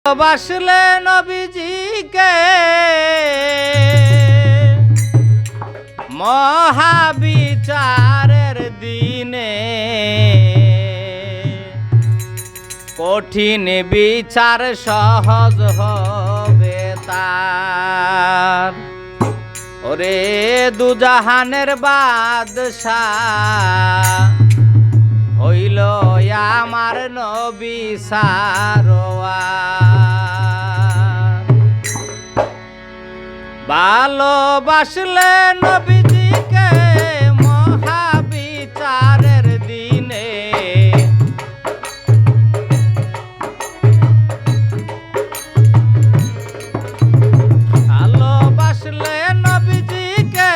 ভালোবাসলে নবীজিকে মহাবিচারের দিনে কঠিন বিচার সহজ হবে তার। ওরে দুজাহানের বাদশাহ হইল আমার নবী সারোয়ার। ভালোবাসলে নবীজিকে মহাবিচারের দিনে ভালোবাসলে নবীজিকে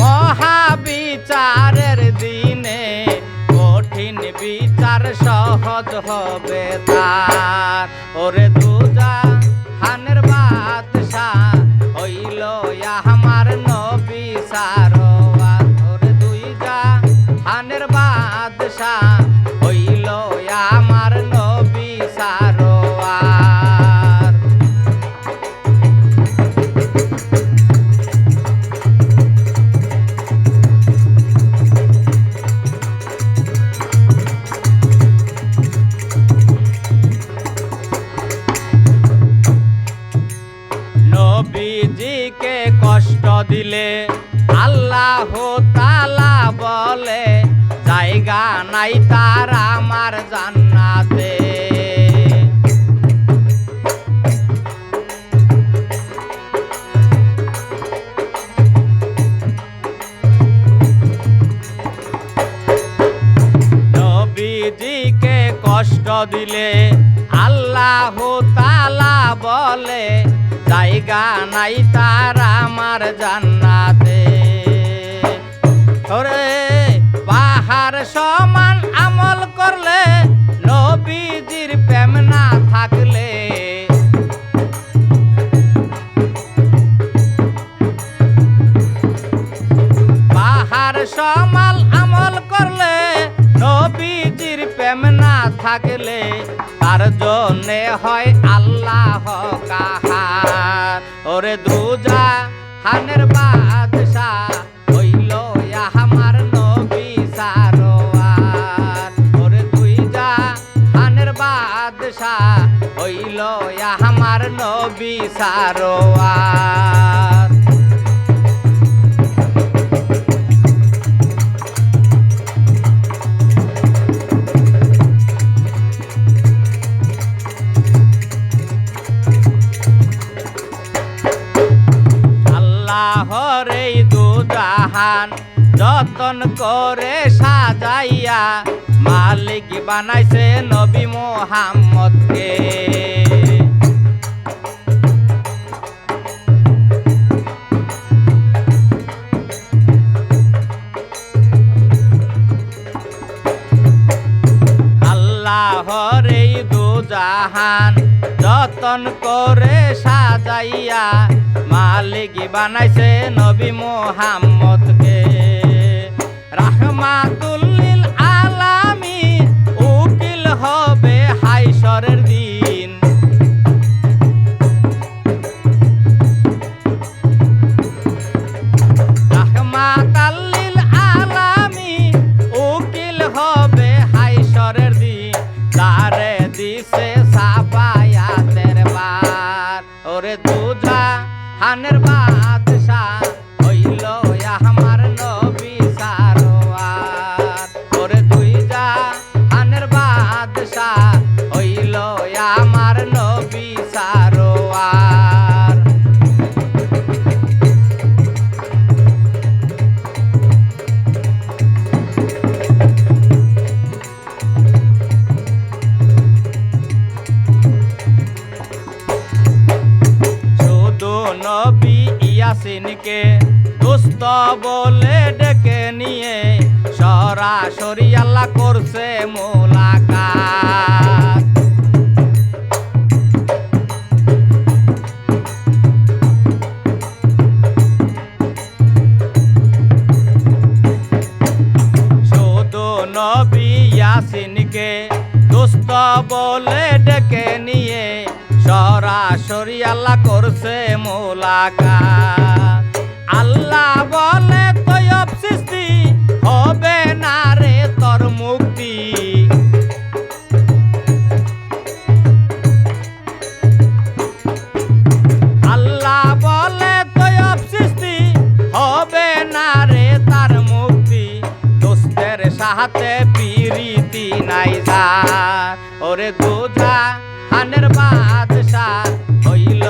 মহাবিচারের দিনে কঠিন বিচার সহজ হবে তার। ওরে দুজাহানের বাদশাহ হইল আমার নবী সারোয়ার। ওরে দুজাহানের বাদশাহ হইল আমার নবী সারোয়ার। নবীজিকে কষ্ট দিলে আল্লাহ তাআলা বলে জায়গা নাই তার আমার জান্নাতে। নবীজিকে কষ্ট দিলে আল্লাহ তাআলা বলে জায়গা নাই তার আমার জান্নাতে। ওরে পাহাড় সমান আমল করলে নবীজির প্রেম না থাকলে পাহাড় সমান আমল করলে নবীজির প্রেম না থাকলে তার জন্যে হয় আল্লাহ কাহার। ওরে দুজাহানের বাদশাহ হইল আমার নবী সারোয়ার। ওরে দুজাহানের বাদশাহ হইল আমার নবী সারোয়ার। আল্লাহর এই দুজাহান যতন করে সাজাইয়া মালিক বানাইছে নবী মুহাম্মদকে। আল্লাহর এই দুজাহান যতন করে সাজাইয়া মালিক বানাইছে নবী মুহাম্মদকে। রাহমাতুল লিল আলামিন উকিল হবে হায়শরের দিন। রাহমাতুল লিল আলামিন উকিল হবে হায়শরের দিন। তারে দিছে সাফায়াতের বার। ওরে দুজাহানের বাদশাহ হইল আমার নবী সারোয়ার। ওরে দুজাহানের বাদশাহ হইল আমার নবী সারোয়ার। নবী ইয়াসিনকে দোস্ত বলে ডেকে নিয়ে সরাসরি আল্লাহ করছে মুলাকাত। শুধু নবী ইয়াসিনকে দোস্ত বলে ডেকে নিয়ে সরাসরি আল্লাহ করছে মোলাকাত। আল্লাহ বলে তৈয়ব সৃষ্টি হবে না রে তোর মুক্তি। আল্লাহ বলে তৈয়ব সৃষ্টি হবে না রে তার মুক্তি। দোস্তের সাথে প্রীতি নাই যা, ওরে দুজা হানের বাদশা হইল